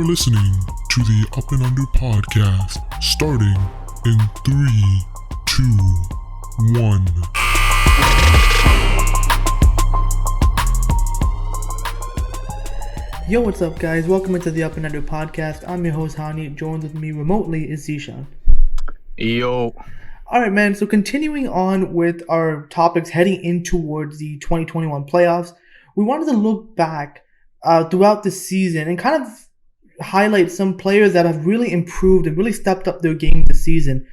are listening to the Up and Under podcast, starting in 3, 2, 1. Yo, what's up, guys? Welcome into the Up and Under podcast. I'm your host, Hani. Joined with me remotely is Zeeshan. Yo. Alright, man. So continuing on with our topics heading in towards the 2021 playoffs, we wanted to look back throughout the season and kind of highlight some players that have really improved and really stepped up their game this season.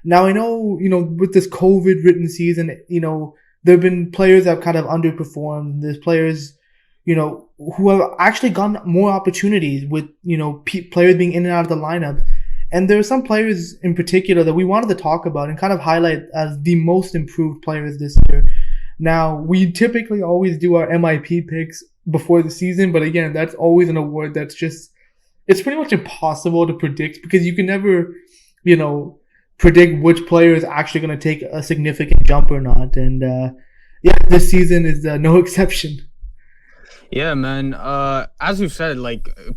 Now, I know, with this COVID-ridden season, there have been players that have kind of underperformed. There's players, who have actually gotten more opportunities with, players being in and out of the lineup. And there are some players in particular that we wanted to talk about and kind of highlight as the most improved players this year. Now, we typically always do our MIP picks before the season, but again, that's always an award that's just, it's pretty much impossible to predict because you can never, predict which player is actually going to take a significant jump or not. And this season is no exception. Yeah, man. As we've said,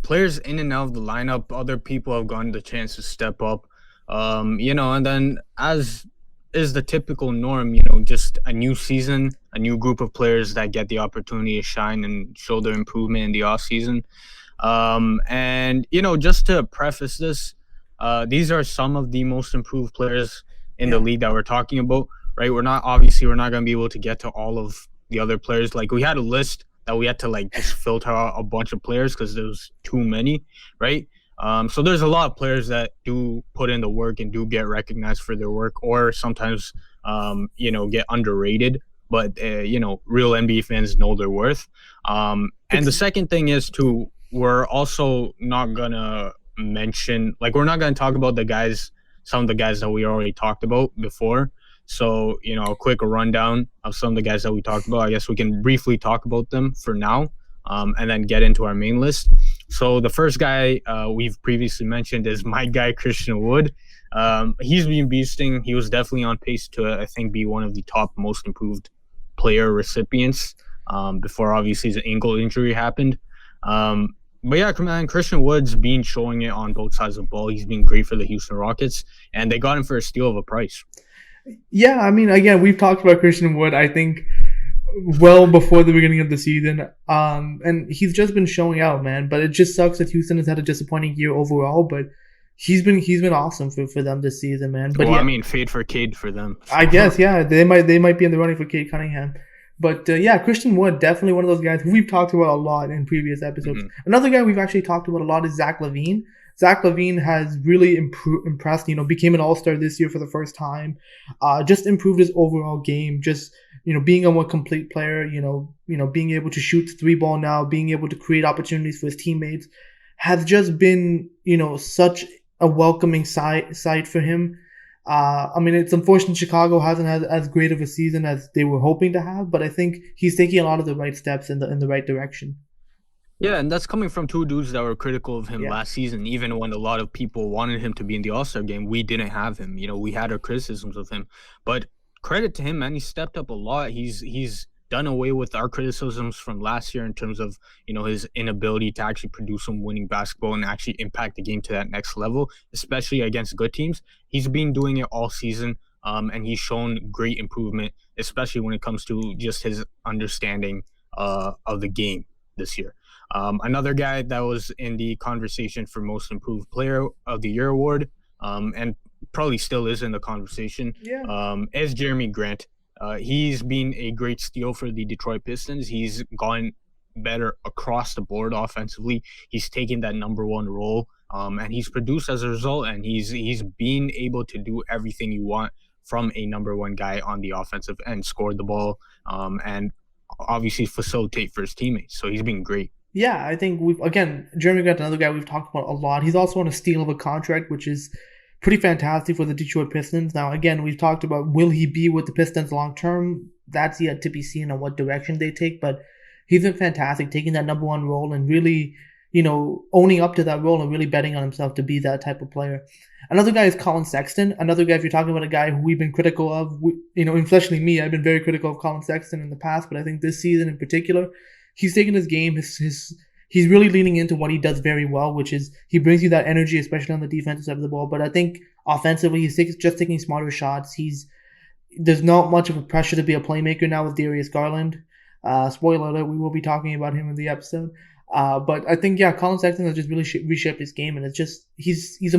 players in and out of the lineup, other people have gotten the chance to step up. And then as is the typical norm, just a new season, a new group of players that get the opportunity to shine and show their improvement in the off season. Just to preface this, these are some of the most improved players in the league that we're talking about, right? We're not going to be able to get to all of the other players. Like, we had a list that we had to just filter out a bunch of players because there's too many, right? So there's a lot of players that do put in the work and do get recognized for their work, or sometimes get underrated. But real NBA fans know their worth. And the second thing is we're also not gonna mention, we're not gonna talk about some of the guys that we already talked about before. So, a quick rundown of some of the guys that we talked about. I guess we can briefly talk about them for now, and then get into our main list. So the first guy we've previously mentioned is my guy, Christian Wood. He's been beasting. He was definitely on pace to, I think, be one of the top most improved player recipients before, obviously, his ankle injury happened. But yeah, man, Christian Wood's been showing it on both sides of the ball. He's been great for the Houston Rockets, and they got him for a steal of a price. Yeah, I mean, again, we've talked about Christian Wood, I think, well before the beginning of the season. And he's just been showing out, man. But it just sucks that Houston has had a disappointing year overall. But he's been awesome for them this season, man. But fade for Cade for them. I guess, yeah, they might be in the running for Cade Cunningham. But Christian Wood, definitely one of those guys who we've talked about a lot in previous episodes. Mm-hmm. Another guy we've actually talked about a lot is Zach LaVine. Zach LaVine has really impressed, became an all-star this year for the first time. Just improved his overall game. Just, being a more complete player, being able to shoot the three ball now, being able to create opportunities for his teammates has just been, such a welcoming sight for him. It's unfortunate Chicago hasn't had as great of a season as they were hoping to have, but I think he's taking a lot of the right steps in the right direction. Yeah, and that's coming from two dudes that were critical of him last season. Even when a lot of people wanted him to be in the All-Star game, we didn't have him. We had our criticisms of him. But credit to him, man. He stepped up a lot. He's done away with our criticisms from last year in terms of, his inability to actually produce some winning basketball and actually impact the game to that next level, especially against good teams. He's been doing it all season, and he's shown great improvement, especially when it comes to just his understanding of the game this year. Another guy that was in the conversation for most improved player of the year award, and probably still is in the conversation, is Jeremy Grant. He's been a great steal for the Detroit Pistons. He's gone better across the board offensively. He's taken that number one role, and he's produced as a result, and he's been able to do everything you want from a number one guy on the offensive end, score the ball, and obviously facilitate for his teammates. So he's been great. Yeah, I think Jeremy Grant, another guy we've talked about a lot. He's also on a steal of a contract, which is pretty fantastic for the Detroit Pistons. Now, again, we've talked about, will he be with the Pistons long term? That's yet to be seen on what direction they take, but he's been fantastic, taking that number one role and really, owning up to that role and really betting on himself to be that type of player. Another guy is Colin Sexton. Another guy, if you're talking about a guy who we've been critical of, especially me, I've been very critical of Colin Sexton in the past, but I think this season in particular, he's taken his game, his he's really leaning into what he does very well, which is he brings you that energy, especially on the defensive side of the ball. But I think offensively, he's just taking smarter shots. There's not much of a pressure to be a playmaker now with Darius Garland. Spoiler alert, we will be talking about him in the episode. But I think Colin Sexton has just really reshaped his game, and it's just he's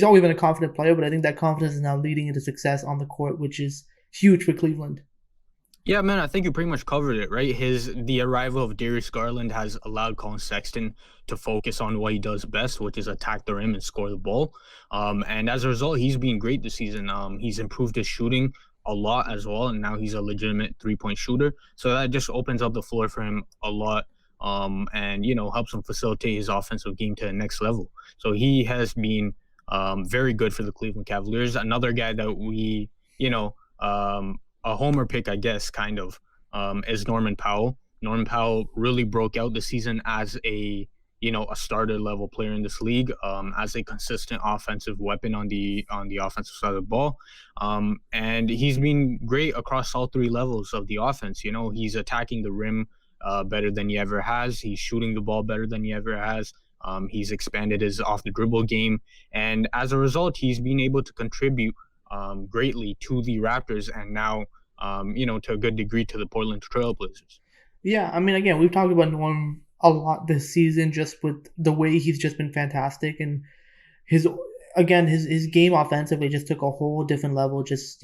always been a confident player, but I think that confidence is now leading into success on the court, which is huge for Cleveland. Yeah, man, I think you pretty much covered it, right? The arrival of Darius Garland has allowed Colin Sexton to focus on what he does best, which is attack the rim and score the ball. And as a result, he's been great this season. He's improved his shooting a lot as well, and now he's a legitimate three-point shooter. So that just opens up the floor for him a lot, and helps him facilitate his offensive game to the next level. So he has been very good for the Cleveland Cavaliers. Another guy that we, a homer pick, I guess, kind of, is Norman Powell. Norman Powell really broke out this season as a starter level player in this league, as a consistent offensive weapon on the offensive side of the ball. And he's been great across all three levels of the offense. He's attacking the rim better than he ever has. He's shooting the ball better than he ever has. He's expanded his off the dribble game. And as a result, he's been able to contribute greatly to the Raptors, and now to a good degree to the Portland Trailblazers. Yeah, I mean, again, we've talked about Norm a lot this season, just with the way he's just been fantastic, and his game offensively just took a whole different level. Just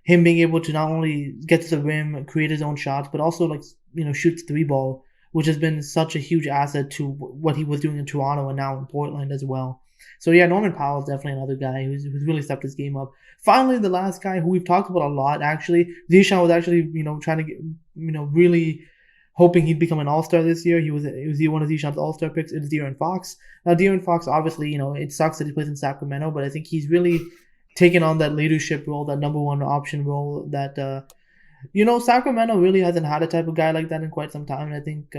him being able to not only get to the rim, create his own shots, but also shoot the three ball, which has been such a huge asset to what he was doing in Toronto and now in Portland as well. So yeah, Norman Powell is definitely another guy who's really stepped his game up. Finally, the last guy who we've talked about a lot, actually, Zeeshan was actually trying to get really hoping he'd become an all-star this year. He was one of Zeeshan's all-star picks. It's De'Aaron Fox. Now De'Aaron Fox, obviously, it sucks that he plays in Sacramento, but I think he's really taken on that leadership role, that number one option role that Sacramento really hasn't had a type of guy like that in quite some time. And I think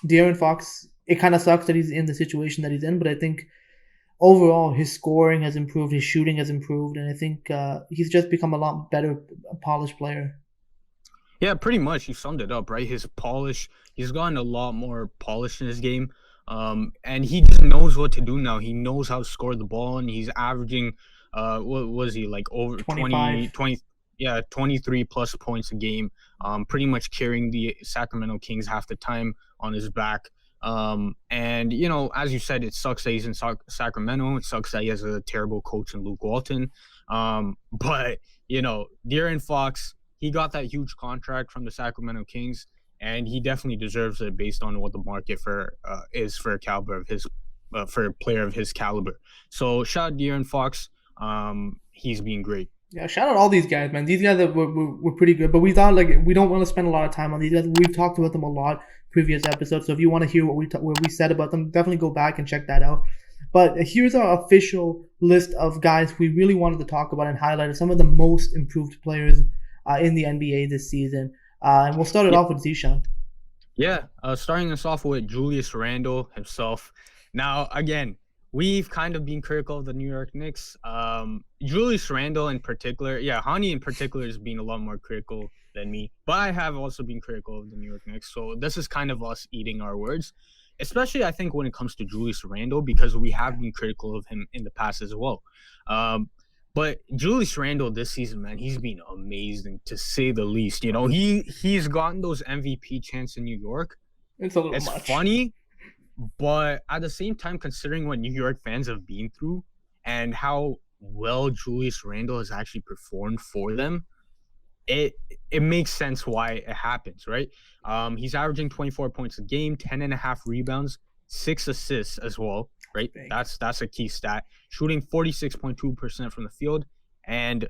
De'Aaron Fox, it kind of sucks that he's in the situation that he's in, but I think overall his scoring has improved, his shooting has improved, and I think he's just become a lot better polished player. Yeah, pretty much. You summed it up, right? His polish, he's gotten a lot more polish in his game. And he just knows what to do now. He knows how to score the ball, and he's averaging, what was he, like over 20, 23 plus points a game, pretty much carrying the Sacramento Kings half the time on his back. And, as you said, it sucks that he's in Sacramento. It sucks that he has a terrible coach in Luke Walton. But, De'Aaron Fox, he got that huge contract from the Sacramento Kings, and he definitely deserves it based on what the market is for a caliber of his for a player of his caliber. So shout out De'Aaron Fox. He's been great. Yeah, shout out all these guys, man. These guys were pretty good, but we thought we don't want to spend a lot of time on these guys. We've talked about them a lot previous episodes, so if you want to hear what we said about them, definitely go back and check that out. But here's our official list of guys we really wanted to talk about and highlight some of the most improved players in the NBA this season. And we'll start it off with Zeeshan. Yeah, starting us off with Julius Randle himself. Now, again, we've kind of been critical of the New York Knicks. Julius Randle in particular, Hani in particular has been a lot more critical than me. But I have also been critical of the New York Knicks. So this is kind of us eating our words. Especially, I think, when it comes to Julius Randle, because we have been critical of him in the past as well. But Julius Randle this season, man, he's been amazing to say the least. He's gotten those MVP chants in New York. It's a little much. It's funny, but at the same time, considering what New York fans have been through and how well Julius Randle has actually performed for them, it makes sense why it happens, right? He's averaging 24 points a game, 10.5 rebounds, 6 assists as well. Right, that's a key stat. Shooting 46.2% from the field, and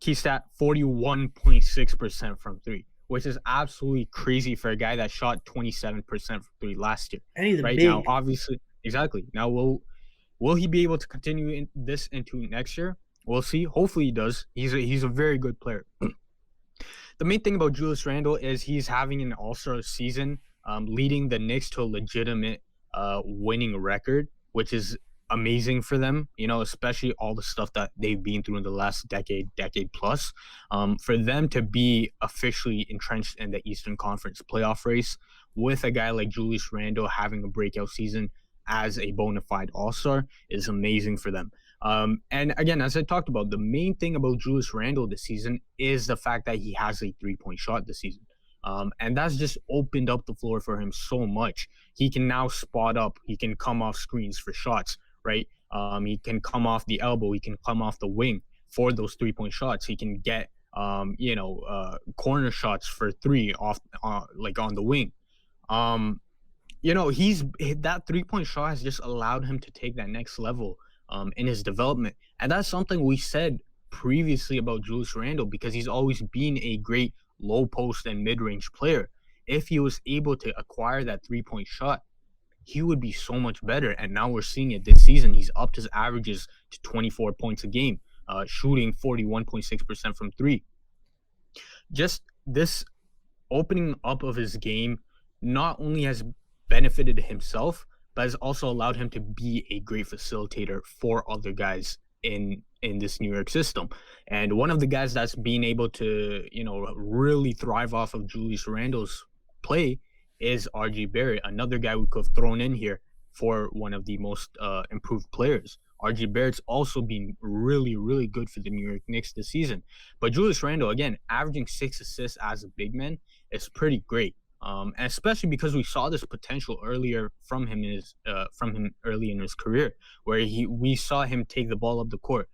key stat 41.6% from three, which is absolutely crazy for a guy that shot 27% from three last year. And he's right big. Now, obviously, exactly. Now, will he be able to continue this into next year? We'll see. Hopefully, he does. He's a very good player. The main thing about Julius Randle is he's having an all-star season, leading the Knicks to a legitimate winning record, which is amazing for them, especially all the stuff that they've been through in the last decade plus. For them to be officially entrenched in the Eastern Conference playoff race with a guy like Julius Randle having a breakout season as a bona fide all-star is amazing for them. And again, as I talked about, the main thing about Julius Randle this season is the fact that he has a three-point shot this season. And that's just opened up the floor for him so much. He can now spot up. He can come off screens for shots, right? He can come off the elbow. He can come off the wing for those three-point shots. He can get, corner shots for three off, like on the wing. He's that three-point shot has just allowed him to take that next level in his development. And that's something we said previously about Julius Randle, because he's always been a great low post and mid-range player. If he was able to acquire that three-point shot, he would be so much better. And now we're seeing it this season. He's upped his averages to 24 points a game, shooting 41.6% from three. Just this opening up of his game not only has benefited himself, but has also allowed him to be a great facilitator for other guys in this New York system. And one of the guys that's been able to, really thrive off of Julius Randle's play is RJ Barrett, another guy we could have thrown in here for one of the most improved players. RJ Barrett's also been really, really good for the New York Knicks this season. But Julius Randle, again, averaging 6 assists as a big man is pretty great. And especially because we saw this potential earlier from him early in his career, where we saw him take the ball up the court,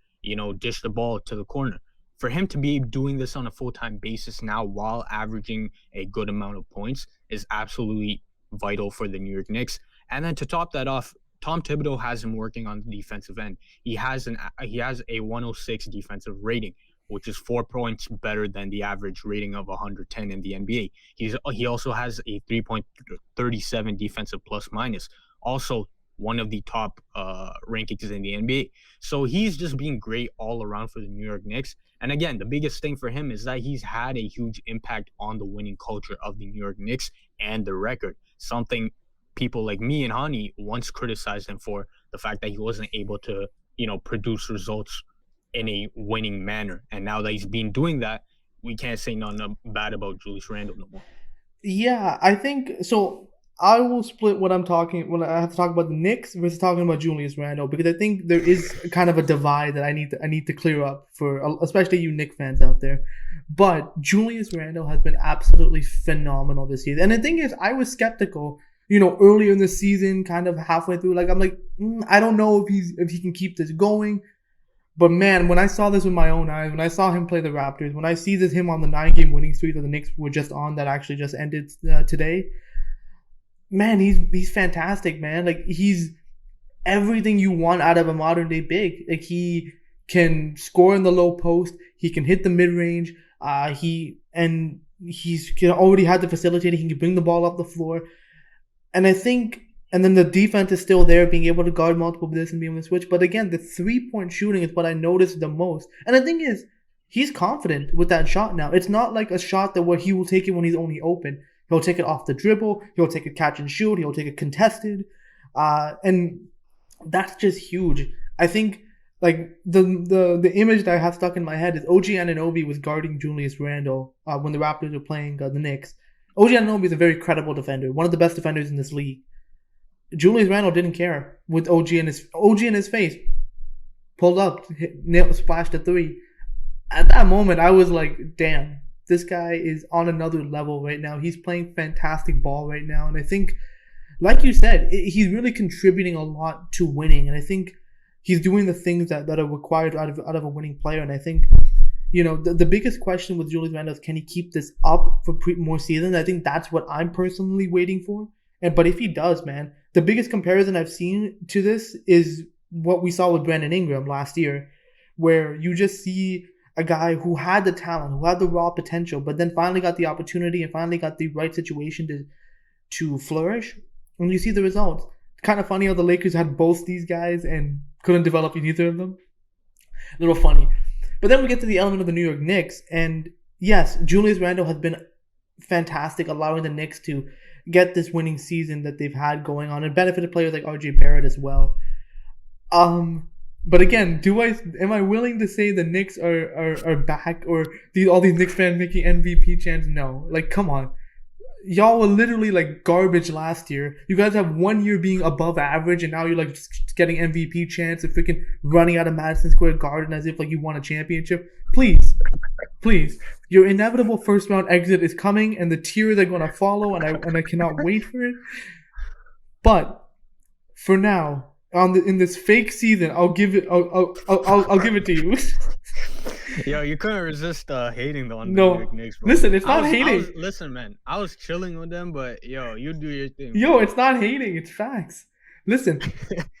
dish the ball to the corner. For him to be doing this on a full-time basis now while averaging a good amount of points is absolutely vital for the New York Knicks. And then to top that off, Tom Thibodeau has him working on the defensive end. He has a 106 defensive rating, which is 4 points better than the average rating of 110 in the NBA. He also has a 3.37 defensive plus minus, also one of the top rankings in the NBA. So he's just being great all around for the New York Knicks. And again, the biggest thing for him is that he's had a huge impact on the winning culture of the New York Knicks and the record, something people like me and Hani once criticized him for, the fact that he wasn't able to, produce results in a winning manner. And now that he's been doing that, we can't say nothing bad about Julius Randle no more. Yeah, I think so. I will split when I have to talk about the Knicks versus talking about Julius Randle, because I think there is kind of a divide that I need to clear up for especially you Knicks fans out there. But Julius Randle has been absolutely phenomenal this season. And the thing is, I was skeptical, earlier in the season, kind of halfway through. Like, I'm like, I don't know if he can keep this going. But man, when I saw this with my own eyes, when I saw him play the Raptors, when I see him on the 9-game winning streak that the Knicks were just on, that actually just ended today, man, he's fantastic, man. Like, he's everything you want out of a modern day big. Like, he can score in the low post, he can hit the mid range, he's already had the facilitator, he can bring the ball up the floor, and I think. And then the defense is still there, being able to guard multiple positions and being able to switch. But again, the three-point shooting is what I noticed the most. And the thing is, he's confident with that shot now. It's not like a shot where he will take it when he's only open. He'll take it off the dribble. He'll take it catch and shoot. He'll take it contested. And that's just huge. I think like the image that I have stuck in my head is OG Anunoby was guarding Julius Randle when the Raptors were playing the Knicks. OG Anunoby is a very credible defender, one of the best defenders in this league. Julius Randle didn't care with OG in his face. Pulled up, splashed a three. At that moment, I was like, damn, this guy is on another level right now. He's playing fantastic ball right now. And I think, like you said, he's really contributing a lot to winning. And I think he's doing the things that are required out of a winning player. And I think, the biggest question with Julius Randle is, can he keep this up for more seasons? I think that's what I'm personally waiting for. But if he does, man, the biggest comparison I've seen to this is what we saw with Brandon Ingram last year, where you just see a guy who had the talent, who had the raw potential, but then finally got the opportunity and finally got the right situation to flourish. And you see the results. It's kind of funny how the Lakers had both these guys and couldn't develop either of them. A little funny. But then we get to the element of the New York Knicks. And yes, Julius Randle has been fantastic, allowing the Knicks to get this winning season that they've had going on and benefited players like RJ Barrett as well. But again, am I willing to say the Knicks are back, or all these Knicks fans making MVP chants? No, like come on, y'all were literally like garbage last year. You guys have 1 year being above average, and now you're like just getting MVP chants and freaking running out of Madison Square Garden as if like you won a championship. Please, your inevitable first round exit is coming, and the tiers are gonna follow, and I cannot wait for it. But for now, in this fake season, I'll give it to you. Yo, you couldn't resist hating on the No, New York Knicks, bro. listen, it's not hating. Listen, man, I was chilling with them, but yo, you do your thing. Yo, it's not hating. It's facts. Listen,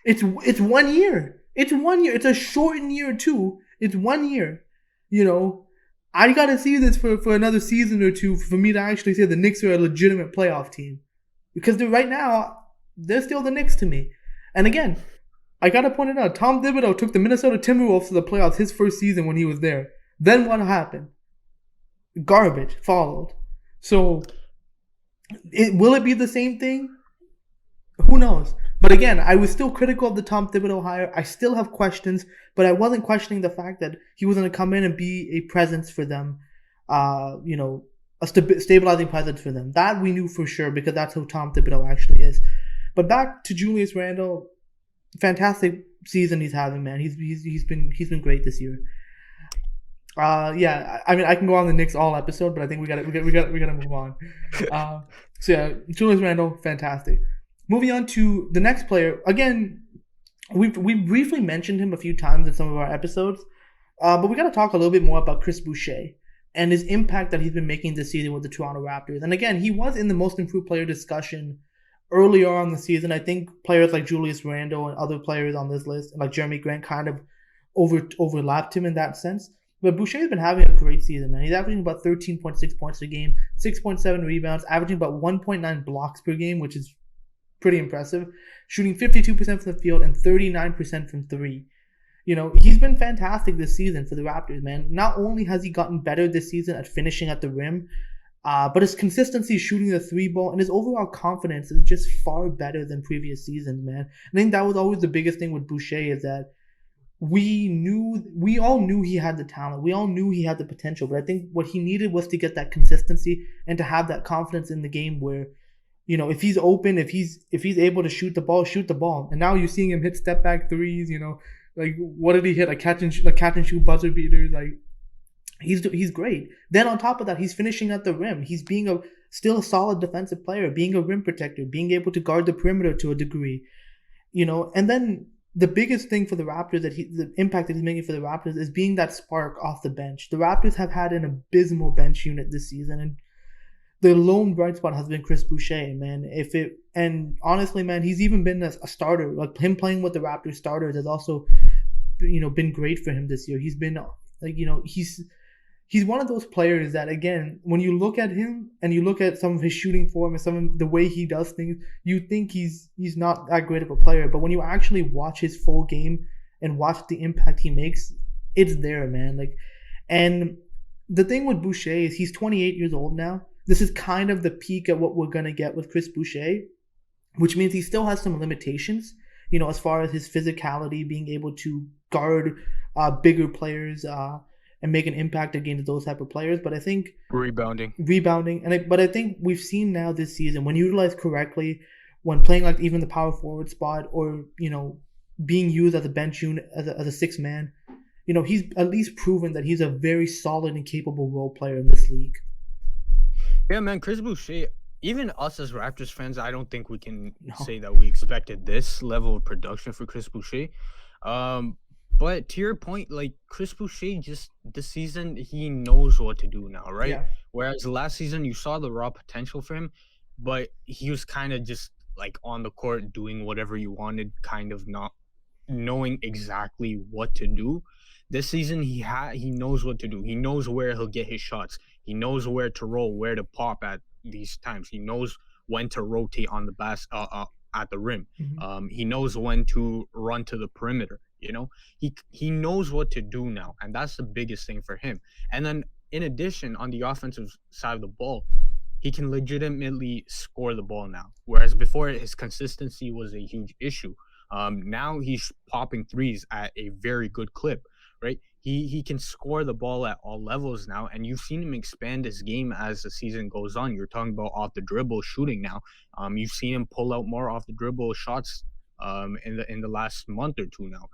it's 1 year. It's 1 year. It's a shortened year too. It's 1 year. You know, I gotta see this for another season or two for me to actually say the Knicks are a legitimate playoff team, because right now they're still the Knicks to me. And again, I gotta point it out. Tom Thibodeau took the Minnesota Timberwolves to the playoffs his first season when he was there. Then what happened? Garbage followed. So, will it be the same thing? Who knows? But again, I was still critical of the Tom Thibodeau hire. I still have questions, but I wasn't questioning the fact that he was going to come in and be a presence for them. A stabilizing presence for them. That we knew for sure, because that's who Tom Thibodeau actually is. But back to Julius Randle. Fantastic season he's having, man. He's been great this year. Yeah, I mean, I can go on the Knicks all episode, but I think we gotta move on. So yeah, Julius Randle, fantastic. Moving on to the next player. Again, we briefly mentioned him a few times in some of our episodes, but we gotta talk a little bit more about Chris Boucher and his impact that he's been making this season with the Toronto Raptors. And again, he was in the most improved player discussion earlier on in the season. I think players like Julius Randle and other players on this list, like Jeremy Grant, kind of overlapped him in that sense. But Boucher's been having a great season, man. He's averaging about 13.6 points a game, 6.7 rebounds, averaging about 1.9 blocks per game, which is pretty impressive. Shooting 52% from the field and 39% from three. You know, he's been fantastic this season for the Raptors, man. Not only has he gotten better this season at finishing at the rim, but his consistency shooting the three ball and his overall confidence is just far better than previous seasons, man. I think that was always the biggest thing with Boucher, is that we all knew he had the talent. We all knew he had the potential, but I think what he needed was to get that consistency and to have that confidence in the game where, you know, if he's open, if he's able to shoot the ball. And now you're seeing him hit step back threes, you know, like what did he hit? A catch and shoot buzzer beaters, like he's great. Then on top of that, he's finishing at the rim. He's being still a solid defensive player, being a rim protector, being able to guard the perimeter to a degree, you know. And then the biggest thing for the Raptors, the impact that he's making for the Raptors, is being that spark off the bench. The Raptors have had an abysmal bench unit this season, and the lone bright spot has been Chris Boucher, man. And honestly, man, he's even been a starter. Like him playing with the Raptors starters has also, you know, been great for him this year. He's been like, you know, he's one of those players that, again, when you look at him and you look at some of his shooting form and some of the way he does things, you think he's not that great of a player. But when you actually watch his full game and watch the impact he makes, it's there, man. Like, and the thing with Boucher is he's 28 years old now. This is kind of the peak at what we're going to get with Chris Boucher, which means he still has some limitations, you know, as far as his physicality, being able to guard bigger players, and make an impact against those type of players. But I think rebounding, but I think we've seen now this season, when utilized correctly, when playing like even the power forward spot, or, you know, being used as a bench unit, as a six man, you know, he's at least proven that he's a very solid and capable role player in this league. Yeah, man, Chris Boucher. Even us as Raptors fans, I don't think we can say that we expected this level of production for Chris Boucher. But to your point, like Chris Boucher, just this season, he knows what to do now, right? Yeah. Whereas last season, you saw the raw potential for him, but he was kind of just like on the court doing whatever you wanted, kind of not knowing exactly what to do. This season, he knows what to do. He knows where he'll get his shots. He knows where to roll, where to pop at these times. He knows when to rotate on the at the rim. Mm-hmm. He knows when to run to the perimeter. You know, he knows what to do now, and that's the biggest thing for him. And then in addition, on the offensive side of the ball, he can legitimately score the ball now. Whereas before, his consistency was a huge issue. Now he's popping threes at a very good clip, right? He can score the ball at all levels now, and you've seen him expand his game as the season goes on. You're talking about off the dribble shooting now. You've seen him pull out more off the dribble shots in the last month or two now.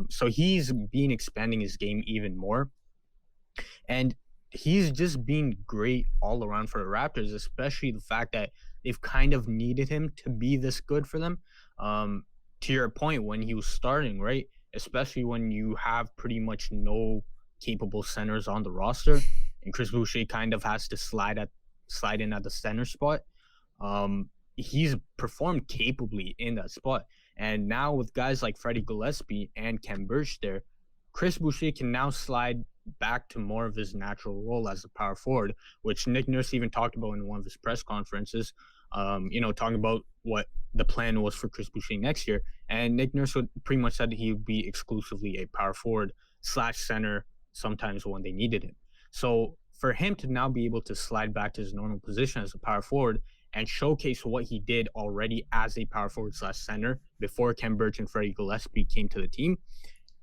So he's been expanding his game even more, and he's just been great all around for the Raptors, especially the fact that they've kind of needed him to be this good for them. Um, to your point, when he was starting, right? Especially when you have pretty much no capable centers on the roster, and Chris Boucher kind of has to slide in at the center spot. He's performed capably in that spot. And now with guys like Freddie Gillespie and Ken Burch there, Chris Boucher can now slide back to more of his natural role as a power forward, which Nick Nurse even talked about in one of his press conferences. Talking about what the plan was for Chris Boucher next year. And Nick Nurse would pretty much said he would be exclusively a power forward / center sometimes when they needed him. So for him to now be able to slide back to his normal position as a power forward and showcase what he did already as a power forward / center before Ken Burch and Freddie Gillespie came to the team,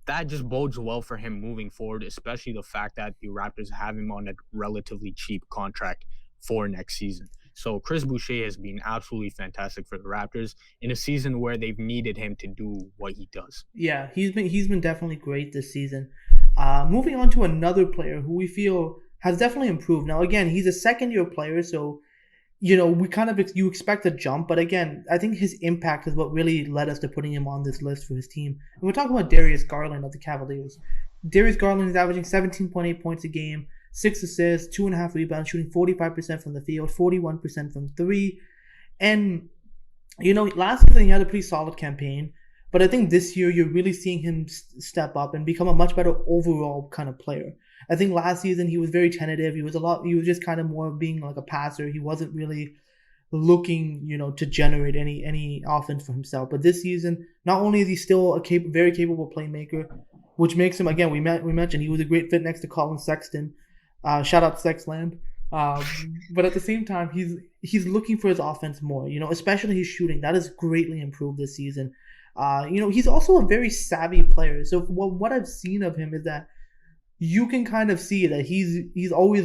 that just bodes well for him moving forward, especially the fact that the Raptors have him on a relatively cheap contract for next season. So Chris Boucher has been absolutely fantastic for the Raptors in a season where they've needed him to do what he does. Yeah, he's been definitely great this season. Moving on to another player who we feel has definitely improved. Now, again, he's a second-year player, so you expect a jump, but again, I think his impact is what really led us to putting him on this list for his team. And we're talking about Darius Garland of the Cavaliers. Darius Garland is averaging 17.8 points a game, 6 assists, 2.5 rebounds, shooting 45% from the field, 41% from three. And, last season he had a pretty solid campaign, but I think this year you're really seeing him step up and become a much better overall kind of player. I think last season he was very tentative. He was just kind of more being like a passer. He wasn't really looking, to generate any offense for himself. But this season, not only is he still a very capable playmaker, which makes him, again, we mentioned he was a great fit next to Colin Sexton. Shout out Sexland. But at the same time, he's looking for his offense more, especially his shooting. That has greatly improved this season. He's also a very savvy player. So what I've seen of him is that you can kind of see that he's always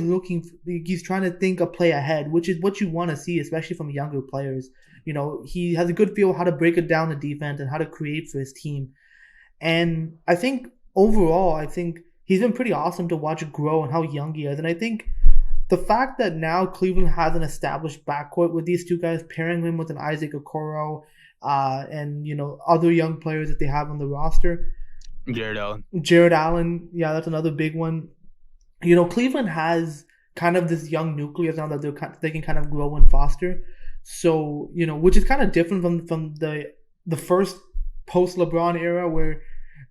he's trying to think a play ahead, which is what you want to see, especially from younger players. He has a good feel how to break it down the defense and how to create for his team. And I think overall, he's been pretty awesome to watch grow and how young he is. And I think the fact that now Cleveland has an established backcourt with these two guys, pairing him with an Isaac Okoro, and other young players that they have on the roster. Jared Allen, yeah, that's another big one. Cleveland has kind of this young nucleus now that they can kind of grow and foster. So, which is kind of different from the first post LeBron era where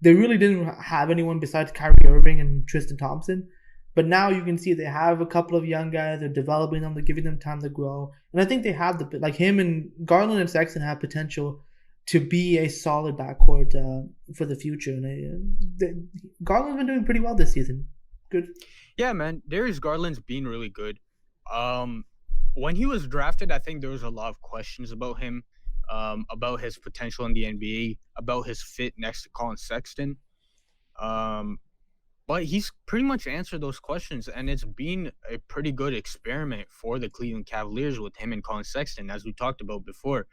they really didn't have anyone besides Kyrie Irving and Tristan Thompson. But now you can see they have a couple of young guys. They're developing them. They're giving them time to grow. And I think they have him and Garland and Sexton have potential to be a solid backcourt for the future. And Garland's been doing pretty well this season. Good. Yeah, man. Darius Garland's been really good. When he was drafted, I think there was a lot of questions about him, about his potential in the NBA, about his fit next to Colin Sexton. But he's pretty much answered those questions, and it's been a pretty good experiment for the Cleveland Cavaliers with him and Colin Sexton, as we talked about before.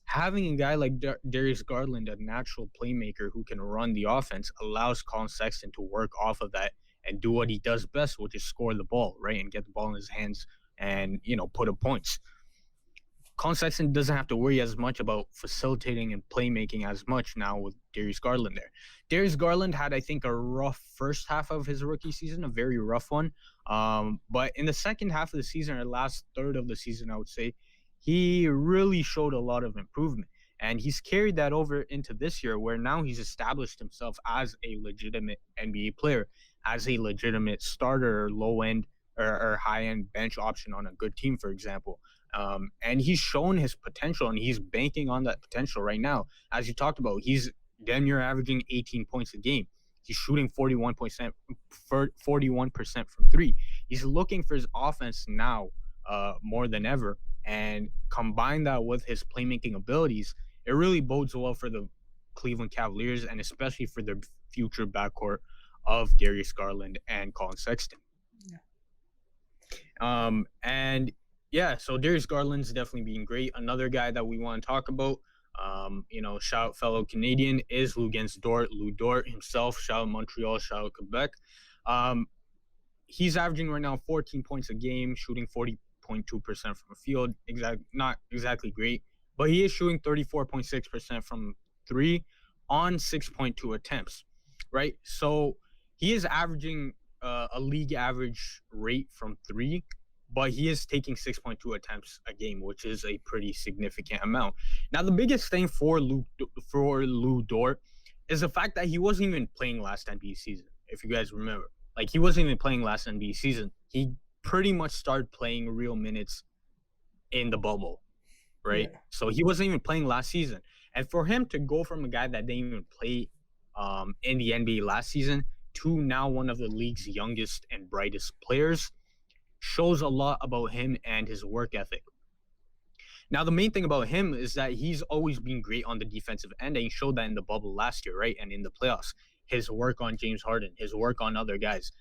Having a guy like Darius Garland, a natural playmaker who can run the offense, allows Colin Sexton to work off of that and do what he does best, which is score the ball, right, and get the ball in his hands and, put up points. Colin Sexton doesn't have to worry as much about facilitating and playmaking as much now with Darius Garland there. Darius Garland had, I think, a rough first half of his rookie season, a very rough one. But in the second half of the season, or last third of the season, I would say, he really showed a lot of improvement. And he's carried that over into this year, where now he's established himself as a legitimate NBA player, as a legitimate starter or low-end or high-end bench option on a good team, for example. And he's shown his potential, and he's banking on that potential right now. As you talked about, he's damn near averaging 18 points a game. He's shooting 41% from three. He's looking for his offense now more than ever. And combine that with his playmaking abilities, it really bodes well for the Cleveland Cavaliers, and especially for their future backcourt of Darius Garland and Colin Sexton. And yeah, so Darius Garland's definitely being great. Another guy that we want to talk about, shout out fellow Canadian, is Luguentz Dort. Lou Dort himself, shout out Montreal, shout out Quebec. He's averaging right now 14 points a game, shooting 40.2% from the field. Not exactly great, but he is shooting 34.6% from three on 6.2 attempts, right? So he is averaging a league average rate from three, but he is taking 6.2 attempts a game, which is a pretty significant amount. Now, the biggest thing for Lou Dort is the fact that he wasn't even playing last NBA season, if you guys remember. Like, he wasn't even playing last NBA season. He pretty much started playing real minutes in the bubble, right? Yeah. So he wasn't even playing last season. And for him to go from a guy that didn't even play in the NBA last season to now one of the league's youngest and brightest players shows a lot about him and his work ethic. Now, the main thing about him is that he's always been great on the defensive end, and he showed that in the bubble last year, right? And in the playoffs. His work on James Harden, his work on other guys.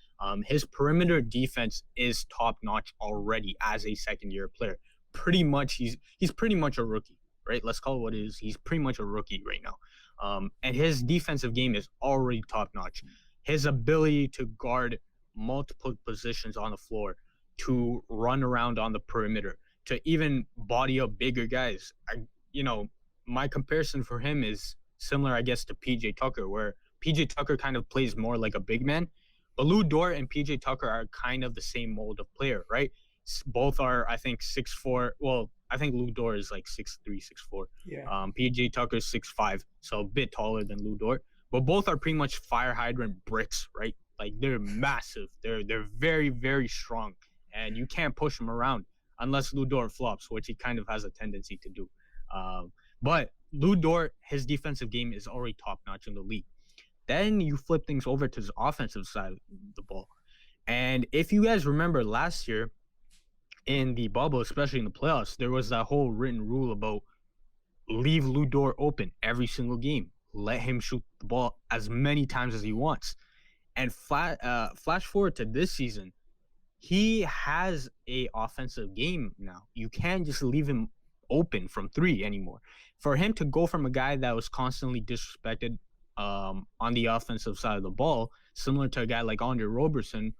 His perimeter defense is top-notch already as a second-year player. Pretty much, he's pretty much a rookie, right? Let's call it what it is. He's pretty much a rookie right now. And his defensive game is already top-notch. His ability to guard multiple positions on the floor, to run around on the perimeter, to even body up bigger guys. My comparison for him is similar, I guess, to PJ Tucker, where PJ Tucker kind of plays more like a big man, but Lou Dort and PJ Tucker are kind of the same mold of player, right? Both are, I think, 6'4". Well, I think Lou Dort is like 6'3", 6'4". Yeah. PJ Tucker is 6'5", so a bit taller than Lou Dort. But both are pretty much fire hydrant bricks, right? Like, they're massive. They're very, very strong, and you can't push them around unless Lou Dort flops, which he kind of has a tendency to do. But Lou Dort, his defensive game is already top-notch in the league. Then you flip things over to his offensive side of the ball. And if you guys remember last year in the bubble, especially in the playoffs, there was that whole written rule about leave Lou Dort open every single game. Let him shoot the ball as many times as he wants. And flash forward to this season, he has a offensive game now. You can't just leave him open from three anymore. For him to go from a guy that was constantly disrespected on the offensive side of the ball, similar to a guy like Andre Roberson,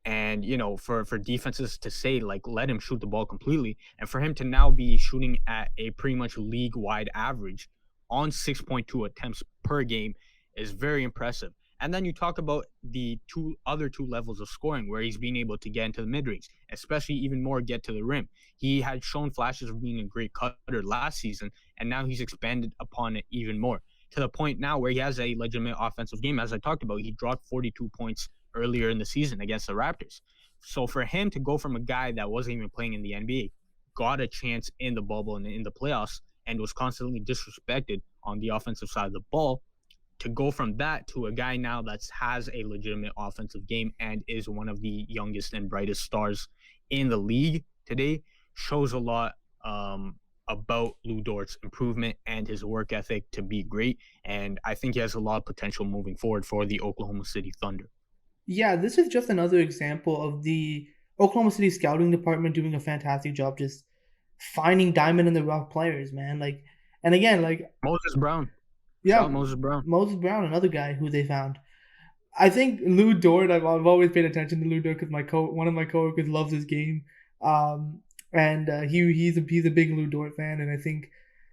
and for defenses to say, like, let him shoot the ball completely, and for him to now be shooting at a pretty much league-wide average on 6.2 attempts per game is very impressive. And then you talk about the other two levels of scoring where he's being able to get into the mid-range, especially even more get to the rim. He had shown flashes of being a great cutter last season, and now he's expanded upon it even more, to the point now where he has a legitimate offensive game. As I talked about, he dropped 42 points earlier in the season against the Raptors. So for him to go from a guy that wasn't even playing in the NBA, got a chance in the bubble and in the playoffs, and was constantly disrespected on the offensive side of the ball, to go from that to a guy now that has a legitimate offensive game and is one of the youngest and brightest stars in the league today shows a lot about Lou Dort's improvement and his work ethic to be great. And I think he has a lot of potential moving forward for the Oklahoma City Thunder. Yeah, this is just another example of the Oklahoma City scouting department doing a fantastic job just finding diamond in the rough players, man. Like, and again, like Moses Brown. Yeah, Moses Brown, another guy who they found. I think Lou Dort, I've always paid attention to Lou Dort because one of my coworkers loves his game, and he's a big Lou Dort fan, and I think,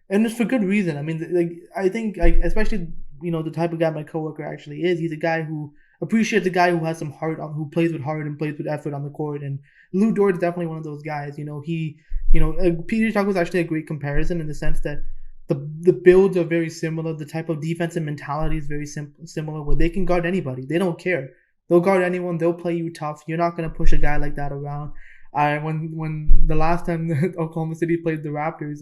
and it's for good reason. I mean, I think especially the type of guy my coworker actually is. He's a guy who appreciates a guy who has some heart who plays with heart and plays with effort on the court, and Lou Dort is definitely one of those guys. PJ Tucker was actually a great comparison in the sense that the builds are very similar. The type of defensive mentality is very similar, where they can guard anybody. They don't care. They'll guard anyone. They'll play you tough. You're not going to push a guy like that around. When the last time Oklahoma City played the Raptors,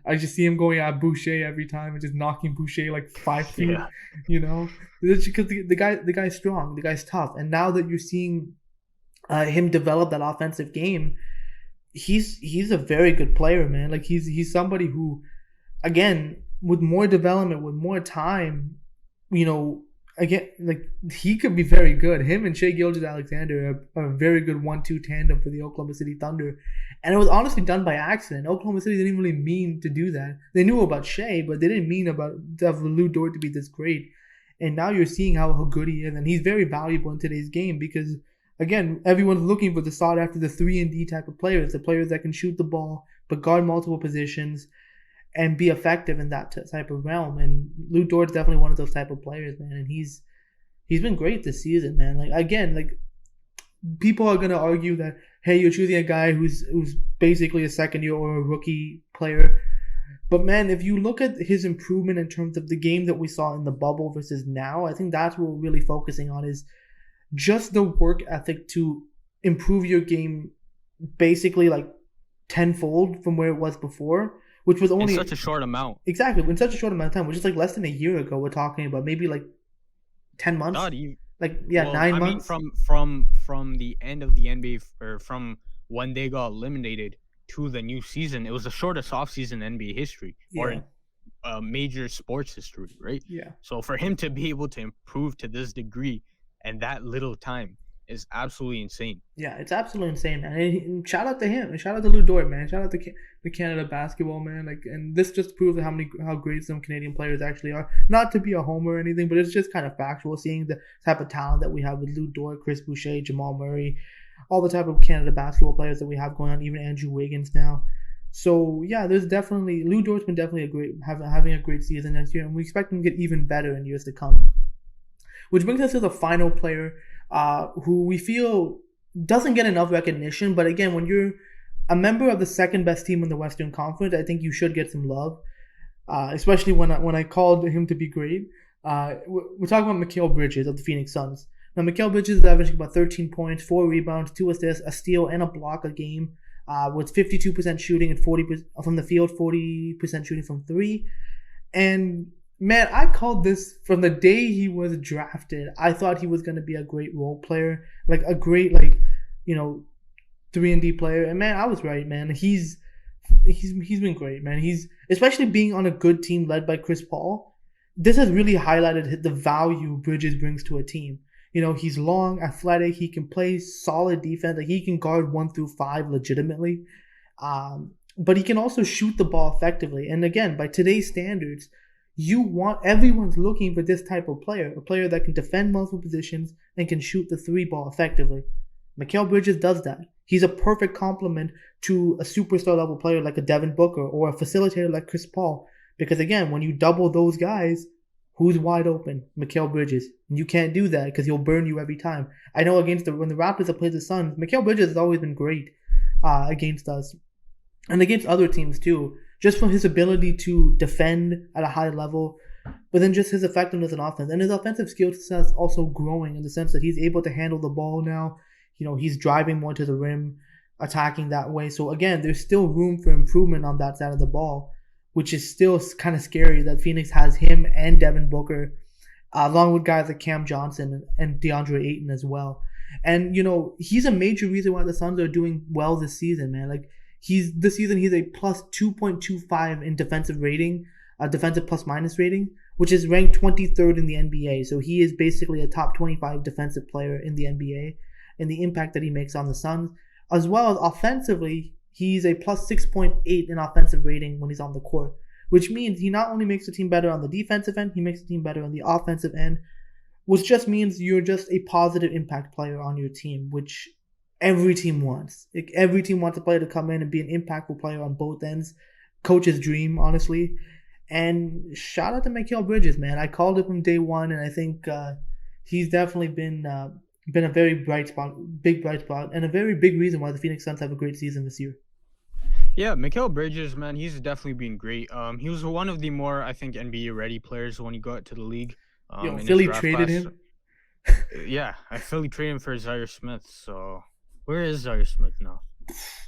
I just see him going at Boucher every time and just knocking Boucher like 5 feet. Yeah. It's because the guy's strong. The guy's tough. And now that you're seeing him develop that offensive game, he's a very good player, man. Like he's somebody who, again, with more development, with more time, you know, again, like he could be very good. Him and Shai Gilgeous-Alexander are a very good 1-2 tandem for the Oklahoma City Thunder, and it was honestly done by accident. Oklahoma City didn't even really mean to do that. They knew about Shai, but they didn't mean about to have Lu Dort to be this great. And now you're seeing how good he is, and he's very valuable in today's game because, again, everyone's looking for the sought after the 3-and-D type of players, the players that can shoot the ball but guard multiple positions and be effective in that type of realm. And Lu Dort's definitely one of those type of players, man. And he's been great this season, man. Like again, like people are gonna argue that hey, you're choosing a guy who's basically a second year or a rookie player. But man, if you look at his improvement in terms of the game that we saw in the bubble versus now, I think that's what we're really focusing on is just the work ethic to improve your game basically like tenfold from where it was before, which was only in such a short amount. Exactly, in such a short amount of time, which is like less than a year ago. We're talking about maybe like 10 months. God, you, like yeah, well, 9 I months. Mean, from the end of the NBA or from when they got eliminated to the new season, it was the shortest offseason in NBA history or in major sports history, right? Yeah. So for him to be able to improve to this degree and that little time is absolutely insane. Yeah, it's absolutely insane, man. And shout out to him, and shout out to Lu Dort, man. Shout out to the Canada basketball, man. Like, and this just proves how great some Canadian players actually are. Not to be a homer or anything, but it's just kind of factual seeing the type of talent that we have with Lu Dort, Chris Boucher, Jamal Murray, all the type of Canada basketball players that we have going on, even Andrew Wiggins now. So yeah, there's definitely Lu Dort's been definitely having a great season this year, and we expect him to get even better in years to come. Which brings us to the final player, who we feel doesn't get enough recognition. But again, when you're a member of the second best team in the Western Conference, I think you should get some love, especially when I called him to be great. We're talking about Mikal Bridges of the Phoenix Suns. Now, Mikal Bridges is averaging about 13 points, 4 rebounds, 2 assists, a steal, and a block a game, with 52% shooting and 40% from the field, 40% shooting from 3. And man, I called this from the day he was drafted. I thought he was going to be a great role player, like a great 3-and-D player. And man, I was right, man. He's been great, man. He's especially being on a good team led by Chris Paul. This has really highlighted the value Bridges brings to a team. You know, he's long, athletic. He can play solid defense. Like he can guard 1 through 5 legitimately. But he can also shoot the ball effectively. And again, by today's standards, everyone's looking for this type of player, a player that can defend multiple positions and can shoot the 3 ball effectively. Mikal Bridges does that. He's a perfect complement to a superstar level player like a Devin Booker or a facilitator like Chris Paul. Because again, when you double those guys, who's wide open? Mikal Bridges. And you can't do that because he'll burn you every time. I know when the Raptors have played the Suns, Mikal Bridges has always been great against us. And against other teams too. Just from his ability to defend at a high level, but then just his effectiveness in offense. And his offensive skill set is also growing in the sense that he's able to handle the ball now. You know, he's driving more to the rim, attacking that way. So again, there's still room for improvement on that side of the ball, which is still kind of scary that Phoenix has him and Devin Booker, along with guys like Cam Johnson and DeAndre Ayton as well. And, you know, he's a major reason why the Suns are doing well this season, man. Like, this season he's a plus 2.25 in defensive rating, defensive plus minus rating, which is ranked 23rd in the NBA. So he is basically a top 25 defensive player in the NBA and the impact that he makes on the Suns. As well as offensively, he's a plus 6.8 in offensive rating when he's on the court, which means he not only makes the team better on the defensive end, he makes the team better on the offensive end, which just means you're just a positive impact player on your team, which every team wants. Like, every team wants a player to come in and be an impactful player on both ends. Coach's dream, honestly. And shout out to Mikal Bridges, man. I called it from day one, and I think he's definitely been a very big bright spot, and a very big reason why the Phoenix Suns have a great season this year. Yeah, Mikal Bridges, man, he's definitely been great. He was one of the more, I think, NBA ready players when he got to the league. Philly traded him. Yeah, Philly traded him for Zaire Smith. So where is Zaire Smith now?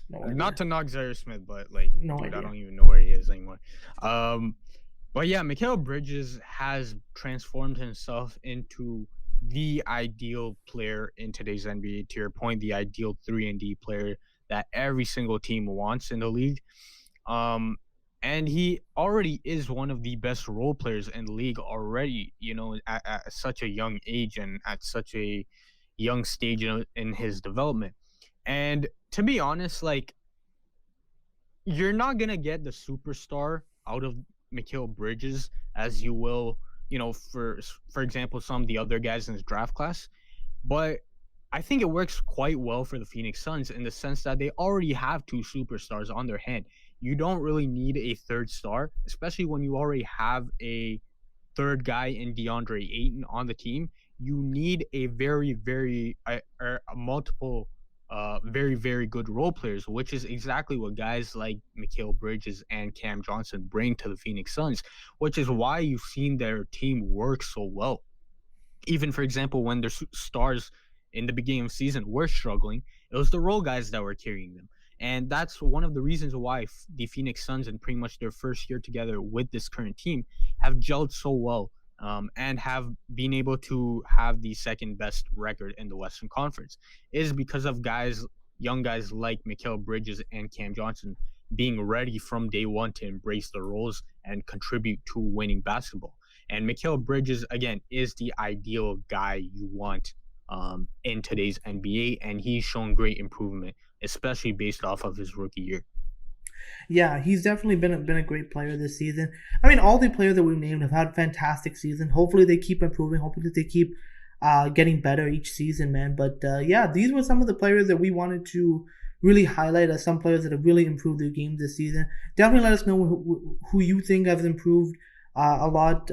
Not to knock Zaire Smith, but like, I don't even know where he is anymore. But yeah, Mikal Bridges has transformed himself into the ideal player in today's NBA. To your point, the ideal 3-and-D player that every single team wants in the league. And he already is one of the best role players in the league already, at such a young age and at such a young stage in his development. And to be honest, like, you're not gonna get the superstar out of Mikal Bridges as you will, for example, some of the other guys in his draft class. But I think it works quite well for the Phoenix Suns in the sense that they already have two superstars on their hand. You don't really need a third star, especially when you already have a third guy in DeAndre Ayton on the team. You need a very, very multiple, very, very good role players, which is exactly what guys like Mikal Bridges and Cam Johnson bring to the Phoenix Suns, which is why you've seen their team work so well. Even, for example, when their stars in the beginning of the season were struggling, it was the role guys that were carrying them. And that's one of the reasons why the Phoenix Suns, in pretty much their first year together with this current team, have gelled so well, and have been able to have the second best record in the Western Conference. It is because of young guys like Mikal Bridges and Cam Johnson being ready from day one to embrace the roles and contribute to winning basketball. And Mikal Bridges, again, is the ideal guy you want in today's NBA, and he's shown great improvement, especially based off of his rookie year. Yeah, he's definitely been a great player this season. I mean, all the players that we've named have had fantastic season. Hopefully, they keep improving. Hopefully, they keep getting better each season, man. But yeah, these were some of the players that we wanted to really highlight as some players that have really improved their game this season. Definitely let us know who you think has improved a lot.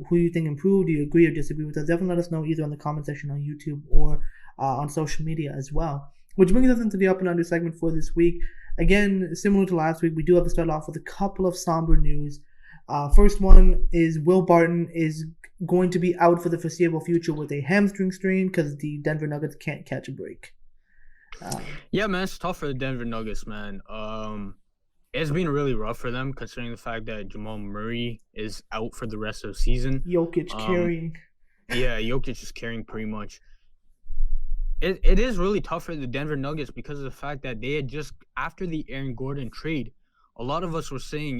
Who you think improved? Do you agree or disagree with us? Definitely let us know either on the comment section on YouTube or on social media as well. Which brings us into the up and under segment for this week. Again, similar to last week, we do have to start off with a couple of somber news. First one is Will Barton is going to be out for the foreseeable future with a hamstring strain because the Denver Nuggets can't catch a break. Yeah, man, it's tough for the Denver Nuggets, man. It's been really rough for them considering the fact that Jamal Murray is out for the rest of the season. Jokic carrying. Yeah, Jokic is carrying pretty much. It is really tough for the Denver Nuggets because of the fact that they had just, after the Aaron Gordon trade, a lot of us were saying,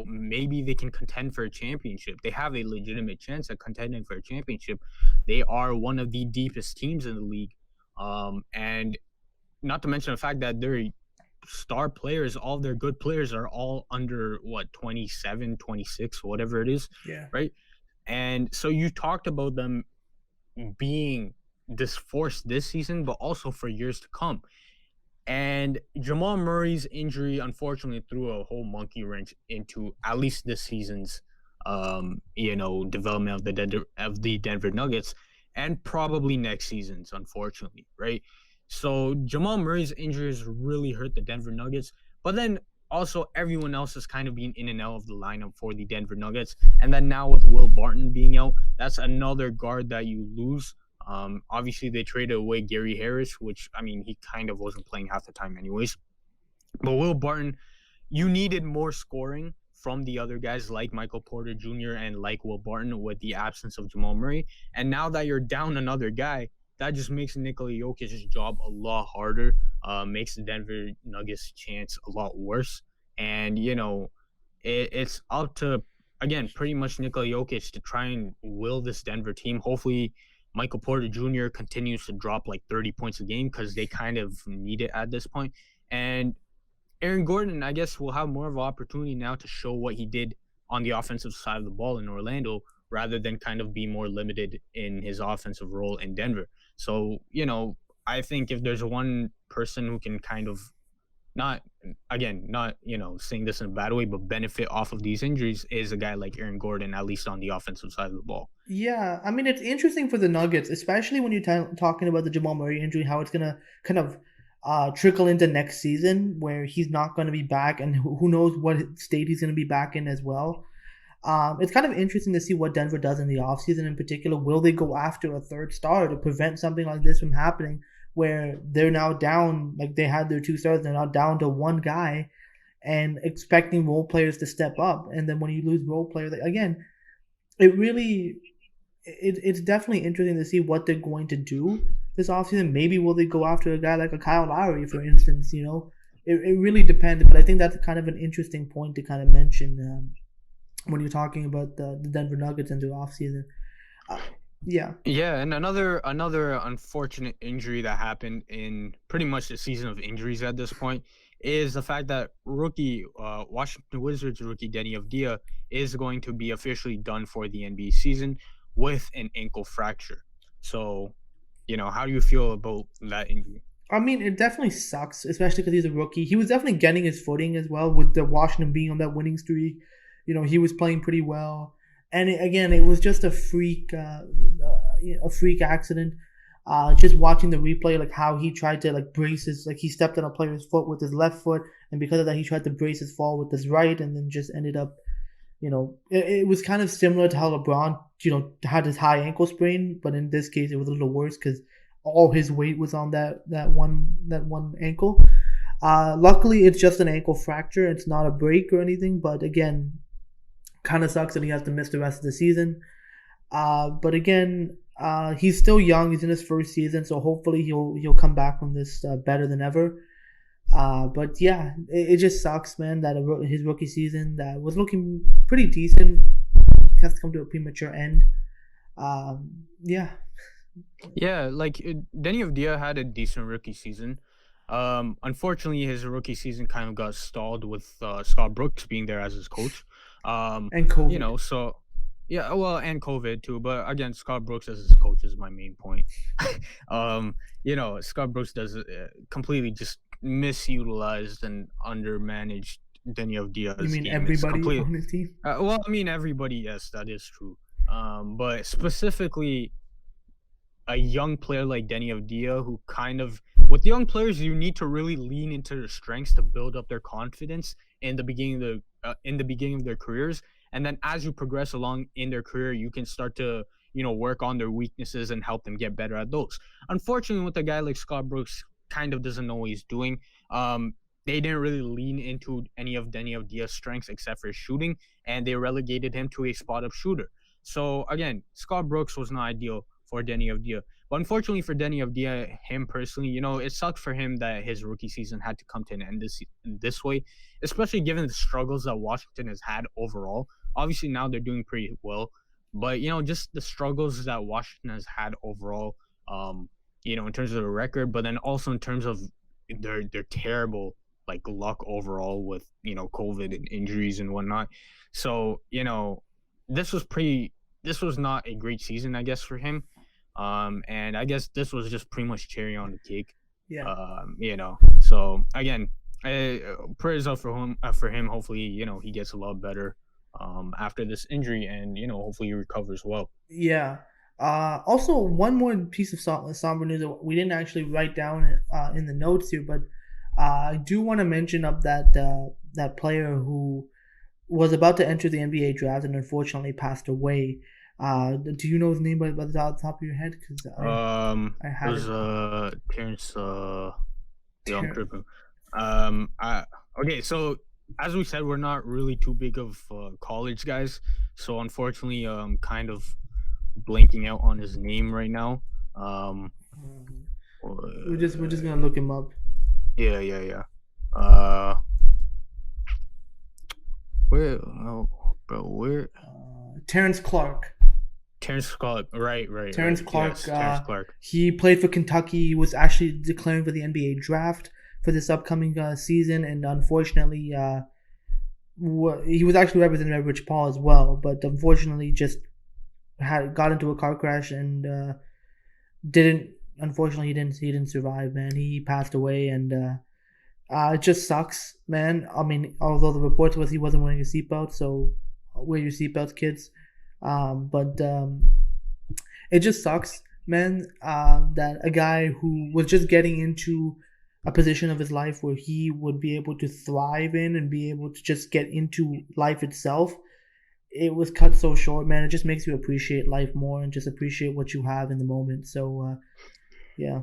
maybe they can contend for a championship. They have a legitimate chance at contending for a championship. They are one of the deepest teams in the league. And not to mention the fact that their star players, all their good players are all under 27, 26, whatever it is. Yeah. Right. And so you talked about them being this force this season, but also for years to come. And Jamal Murray's injury, unfortunately, threw a whole monkey wrench into at least this season's, development of the Denver Nuggets, and probably next season's, unfortunately, right? So Jamal Murray's injuries really hurt the Denver Nuggets, but then also everyone else has kind of been in and out of the lineup for the Denver Nuggets. And then now with Will Barton being out, that's another guard that you lose. Obviously, they traded away Gary Harris, which, I mean, he kind of wasn't playing half the time anyways. But Will Barton, you needed more scoring from the other guys like Michael Porter Jr. and like Will Barton with the absence of Jamal Murray. And now that you're down another guy, that just makes Nikola Jokic's job a lot harder, makes the Denver Nuggets' chance a lot worse. And, it's up to, again, pretty much Nikola Jokic to try and will this Denver team. Hopefully, Michael Porter Jr. continues to drop like 30 points a game because they kind of need it at this point. And Aaron Gordon, I guess, will have more of an opportunity now to show what he did on the offensive side of the ball in Orlando rather than kind of be more limited in his offensive role in Denver. So, I think if there's one person who can kind of not saying this in a bad way, but benefit off of these injuries is a guy like Aaron Gordon, at least on the offensive side of the ball. Yeah, I mean, it's interesting for the Nuggets, especially when you're talking about the Jamal Murray injury, how it's going to kind of trickle into next season where he's not going to be back, and who knows what state he's going to be back in as well. It's kind of interesting to see what Denver does in the offseason in particular. Will they go after a third star to prevent something like this from happening where they're now down, like they had their two stars, they're now down to one guy and expecting role players to step up. And then when you lose role players, again, it's definitely interesting to see what they're going to do this offseason. Maybe will they go after a guy like a Kyle Lowry, for instance, it really depends. But I think that's kind of an interesting point to kind of mention when you're talking about the Denver Nuggets and their offseason. Yeah. Yeah, and another unfortunate injury that happened in pretty much the season of injuries at this point is the fact that Washington Wizards rookie Deni Avdija is going to be officially done for the NBA season with an ankle fracture. So, how do you feel about that injury? I mean, it definitely sucks, especially because he's a rookie. He was definitely getting his footing as well with the Washington being on that winning streak. He was playing pretty well. And it was just a freak accident. Just watching the replay, like how he tried to brace his, he stepped on a player's foot with his left foot, and because of that, he tried to brace his fall with his right, and then just ended up, it was kind of similar to how LeBron, had his high ankle sprain, but in this case, it was a little worse because all his weight was on that one ankle. Luckily, it's just an ankle fracture; it's not a break or anything. But again, kind of sucks that he has to miss the rest of the season. But again, he's still young. He's in his first season, so hopefully he'll come back from this better than ever. But yeah, it just sucks, man, that his rookie season that was looking pretty decent has to come to a premature end. Yeah. Yeah, Deni Avdija had a decent rookie season. Unfortunately, his rookie season kind of got stalled with Scott Brooks being there as his coach. And COVID. So yeah, well, and COVID too. But again, Scott Brooks as his coach is my main point. Scott Brooks does completely just misutilized and undermanaged Deni Avdija. You mean everybody on his team? Well, I mean everybody. Yes, that is true. But specifically, a young player like Deni Avdija, who with young players, you need to really lean into their strengths to build up their confidence in the beginning of their careers, and then as you progress along in their career, you can start to work on their weaknesses and help them get better at those. Unfortunately, with a guy like Scott Brooks, kind of doesn't know what he's doing. They didn't really lean into any of Deni Avdija's strengths except for shooting, and they relegated him to a spot-up shooter. So again, Scott Brooks was not ideal for Deni Avdija. But unfortunately for Deni Avdija, him personally, it sucked for him that his rookie season had to come to an end this way, especially given the struggles that Washington has had overall. Obviously, now they're doing pretty well, but, just the struggles that Washington has had overall, in terms of the record, but then also in terms of their terrible, luck overall with, COVID and injuries and whatnot. So, this was not a great season, I guess, for him. And I guess this was just pretty much cherry on the cake. Yeah. So again, prayers up for him. Hopefully, he gets a lot better after this injury, and hopefully he recovers well. Yeah. Also, one more piece of somber news that we didn't actually write down in the notes here, but I do want to mention up that player who was about to enter the NBA draft and unfortunately passed away. Do you know his name by the top of your head? Because I had it was Terrence Young Tripping. Okay, so as we said, we're not really too big of college guys, so unfortunately, kind of blanking out on his name right now. We're just gonna look him up. Yeah. Where? Oh, bro, where? Terrence Clark. Terrence Clark, right. Terrence Clark. Yes, Terrence Clark. He played for Kentucky. He was actually declaring for the NBA draft for this upcoming season, and unfortunately, he was actually represented by Rich Paul as well. But unfortunately, just got into a car crash and didn't. Unfortunately, he didn't survive. Man, he passed away, and it just sucks, man. I mean, although the reports was he wasn't wearing a seatbelt, so wear your seatbelts, kids. But it just sucks, man, that a guy who was just getting into a position of his life where he would be able to thrive in and be able to just get into life itself, it was cut so short, man. It just makes you appreciate life more and just appreciate what you have in the moment. So, yeah.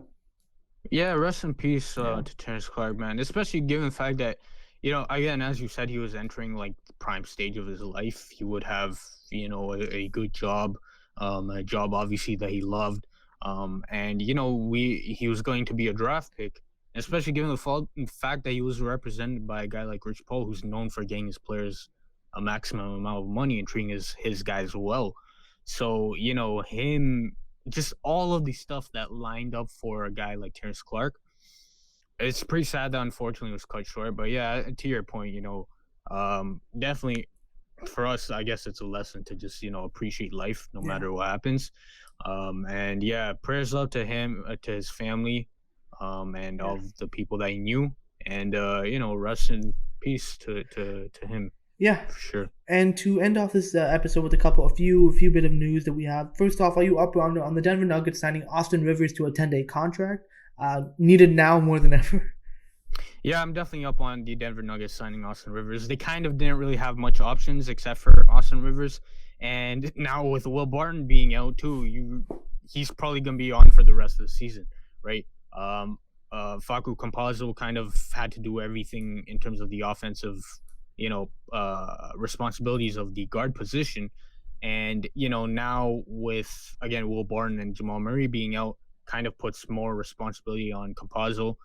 Yeah, rest in peace to Terrence Clark, man. Especially given the fact that, again, as you said, he was entering the prime stage of his life. He would have, a good job, a job obviously that he loved, and he was going to be a draft pick especially given the fact that he was represented by a guy like Rich Paul, who's known for getting his players a maximum amount of money and treating his guys well. So, him, just all of the stuff that lined up for a guy like Terrence Clark, it's pretty sad that unfortunately it was cut short. But yeah, to your point, definitely for us, I guess it's a lesson to just, appreciate life no matter what happens. And yeah, prayers up to him, to his family, and all of the people that he knew. And, rest in peace to him. Yeah, for sure. And to end off this episode with a few bit of news that we have. First off, are you up on the Denver Nuggets signing Austin Rivers to a 10-day contract? Needed now more than ever. Yeah, I'm definitely up on the Denver Nuggets signing Austin Rivers. They kind of didn't really have much options except for Austin Rivers. And now with Will Barton being out too, he's probably going to be on for the rest of the season, right? Facu Campazzo kind of had to do everything in terms of the offensive responsibilities of the guard position. And, now with, again, Will Barton and Jamal Murray being out, kind of puts more responsibility on Campazzo,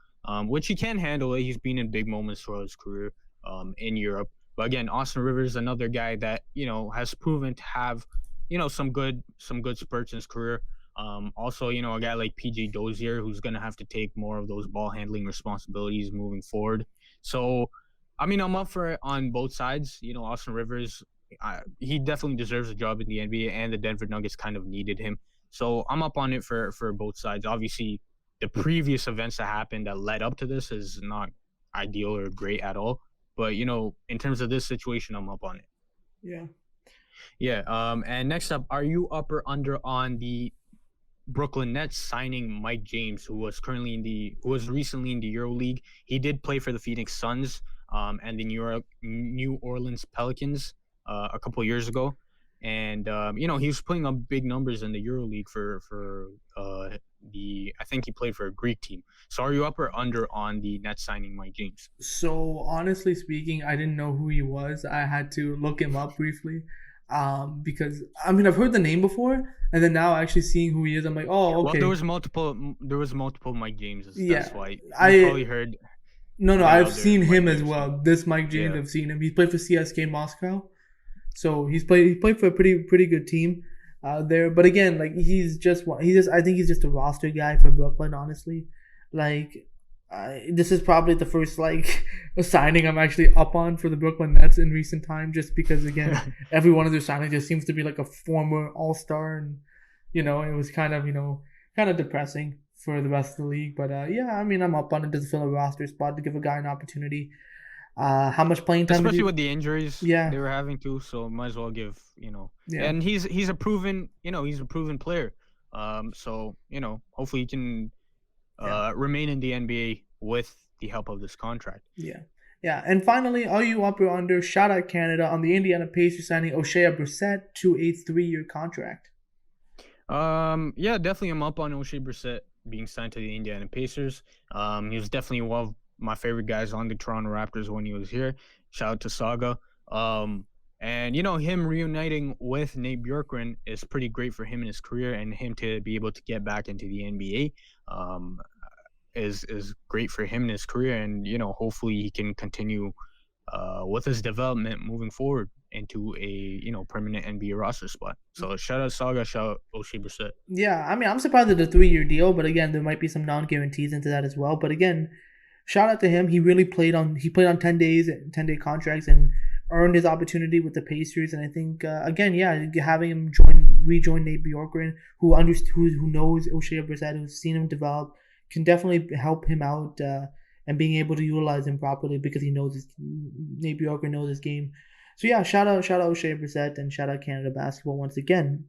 which he can handle it. He's been in big moments throughout his career in Europe. But again, Austin Rivers, another guy that, has proven to have, some good spurts in his career. Also, a guy like PJ Dozier, who's going to have to take more of those ball handling responsibilities moving forward. So, I'm up for it on both sides. Austin Rivers, he definitely deserves a job in the NBA, and the Denver Nuggets kind of needed him. So I'm up on it for both sides. Obviously, the previous events that happened that led up to this is not ideal or great at all. But, in terms of this situation, I'm up on it. Yeah. Yeah. And next up, are you up or under on the Brooklyn Nets signing Mike James, who was recently in the EuroLeague? He did play for the Phoenix Suns and the New Orleans Pelicans a couple of years ago. And, he was putting up big numbers in the EuroLeague for I think he played for a Greek team. So are you up or under on the Nets signing Mike James? So honestly speaking, I didn't know who he was. I had to look him up briefly because, I've heard the name before, and then now actually seeing who he is, I'm like, oh, okay. Well, there was multiple Mike Jameses. Yeah. That's why you probably heard. No, I've seen him as well. This Mike James, I've seen him. He's played for CSK Moscow. So he played for a pretty good team there. But again, like I think he's just a roster guy for Brooklyn, honestly. Like this is probably the first signing I'm actually up on for the Brooklyn Nets in recent time, just because again every one of their signings just seems to be like a former all-star, and it was kind of depressing for the rest of the league. But I'm up on it to fill a roster spot, to give a guy an opportunity. How much playing time? Especially with the injuries they were having too, so might as well give, And he's a proven player. So, hopefully he can remain in the NBA with the help of this contract. Yeah. Yeah. And finally, are you up or under? Shout out Canada on the Indiana Pacers signing O'Shea Brissett to a 3-year contract. Yeah, definitely I'm up on O'Shea Brissett being signed to the Indiana Pacers. He was definitely one of my favorite guys on the Toronto Raptors when he was here. Shout out to Saga. And him reuniting with Nate Bjorkgren is pretty great for him in his career, and him to be able to get back into the NBA is great for him in his career. And hopefully he can continue with his development moving forward into a permanent NBA roster spot. So shout out Saga, shout out O'Shea Brissett. Yeah, I'm surprised at the 3-year deal, but again, there might be some non-guarantees into that as well. But again, shout out to him. He really played on 10-day contracts and earned his opportunity with the Pacers. And I think having him rejoin Nate Bjorkgren, who knows O'Shea Brissett, who's seen him develop, can definitely help him out and being able to utilize him properly, because Nate Bjorkgren knows his game. So yeah, shout out O'Shea Brissett, and shout out Canada basketball once again.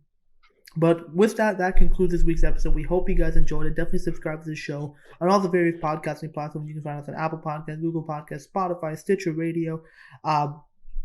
But with that concludes this week's episode. We hope you guys enjoyed it. Definitely subscribe to the show on all the various podcasting platforms. You can find us on Apple Podcasts, Google Podcasts, Spotify, Stitcher Radio,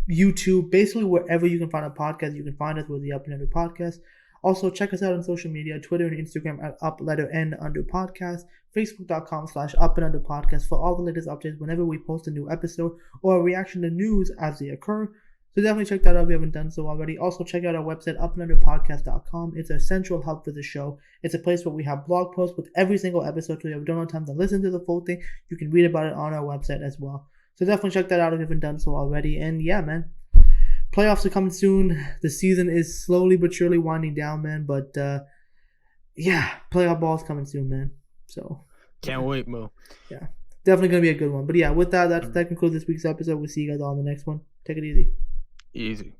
YouTube. Basically, wherever you can find a podcast, you can find us with the Up and Under Podcast. Also, check us out on social media, Twitter and Instagram at UP_Podcast, Facebook.com/UpAndUnderPodcast for all the latest updates whenever we post a new episode or a reaction to news as they occur. So definitely check that out if you haven't done so already. Also, check out our website, upandunderpodcast.com. It's a central hub for the show. It's a place where we have blog posts with every single episode, so if you don't have time to listen to the full thing, you can read about it on our website as well. So definitely check that out if you haven't done so already. And yeah, man, playoffs are coming soon. The season is slowly but surely winding down, man. But yeah, playoff ball's coming soon, man. So can't wait, Mo. Yeah, definitely gonna be a good one. But yeah, with that concludes this week's episode. We'll see you guys all on the next one. Take it easy. Easy.